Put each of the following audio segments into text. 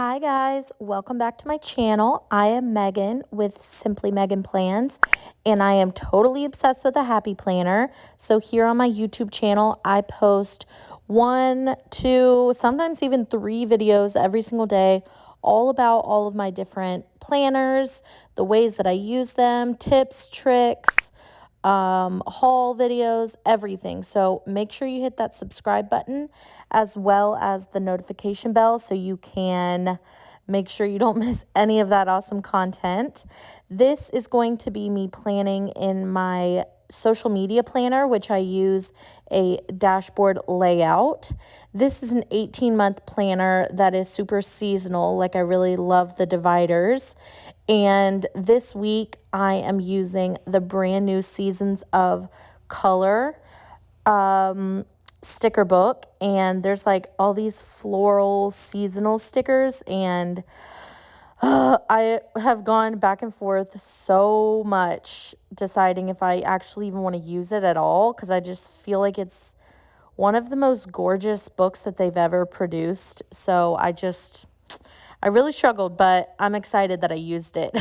Hi guys, welcome back to my channel. I am Megan with Simply Megan Plans, and I am totally obsessed with a happy planner. So here on my YouTube channel, I post 1, 2, sometimes even 3 videos every single day, all about all of my different planners, the ways that I use them, tips, tricks, haul videos, everything. So make sure you hit that subscribe button as well as the notification bell so you can make sure you don't miss any of that awesome content. This is going to be me planning in my social media planner, which I use a dashboard layout. This is an 18-month planner that is super seasonal. Like, I really love the dividers. And this week I am using the brand new Seasons of Color sticker book, and there's like all these floral seasonal stickers, and I have gone back and forth so much deciding if I actually even want to use it at all, because I just feel like it's one of the most gorgeous books that they've ever produced. So I really struggled, but I'm excited that I used it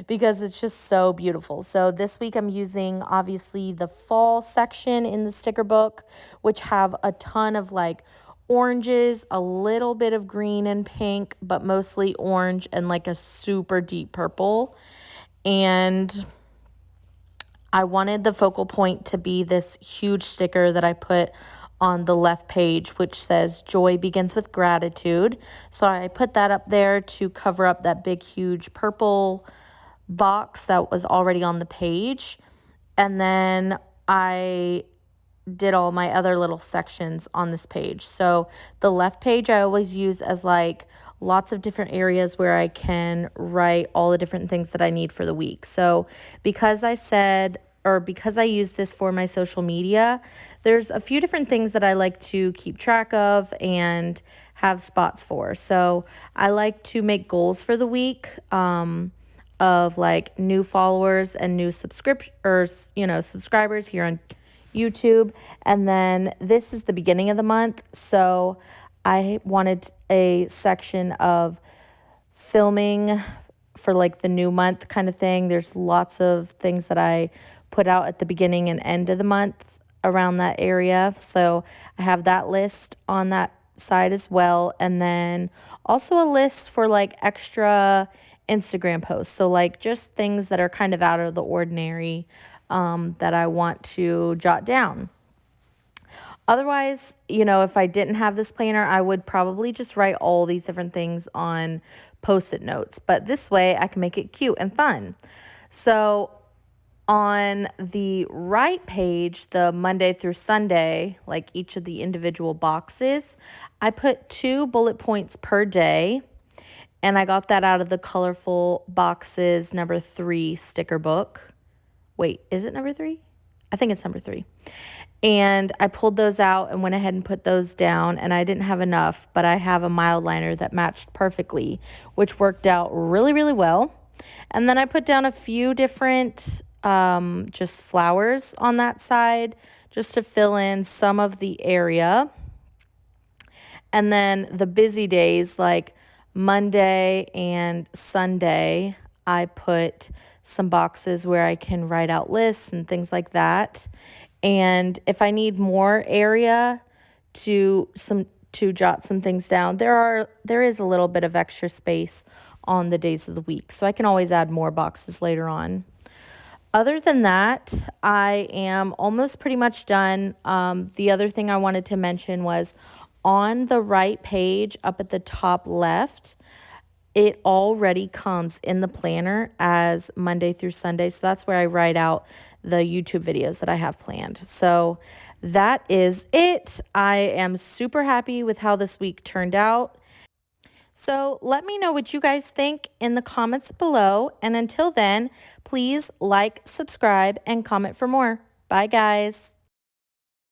because it's just so beautiful. So this week I'm using obviously the fall section in the sticker book, which have a ton of like oranges, a little bit of green and pink, but mostly orange and like a super deep purple. And I wanted the focal point to be this huge sticker that I put on the left page, which says joy begins with gratitude. So I put that up there to cover up that big, huge purple box that was already on the page. And then I did all my other little sections on this page. So the left page I always use as like lots of different areas where I can write all the different things that I need for the week. So because I use this for my social media, there's a few different things that I like to keep track of and have spots for. So I like to make goals for the week, of like new followers and new subscribers here on YouTube. And then this is the beginning of the month, so I wanted a section of filming for like the new month kind of thing. There's lots of things that I put out at the beginning and end of the month around that area. So I have that list on that side as well. And then also a list for like extra Instagram posts. So like just things that are kind of out of the ordinary, that I want to jot down. Otherwise, if I didn't have this planner, I would probably just write all these different things on Post-it notes. But this way I can make it cute and fun. So on the right page, the Monday through Sunday, like each of the individual boxes, I put 2 bullet points per day. And I got that out of the Colorful Boxes number 3 sticker book. Wait, is it number 3? I think it's number 3. And I pulled those out and went ahead and put those down, and I didn't have enough, but I have a mild liner that matched perfectly, which worked out really, really well. And then I put down a few different just flowers on that side just to fill in some of the area. And then the busy days, like Monday and Sunday, I put some boxes where I can write out lists and things like that. And if I need more area to jot some things down, there is a little bit of extra space on the days of the week. So I can always add more boxes later on. Other than that, I am almost pretty much done. The other thing I wanted to mention was on the right page up at the top left, it already comes in the planner as Monday through Sunday. So that's where I write out the YouTube videos that I have planned. So that is it. I am super happy with how this week turned out. So let me know what you guys think in the comments below. And until then, please like, subscribe, and comment for more. Bye, guys.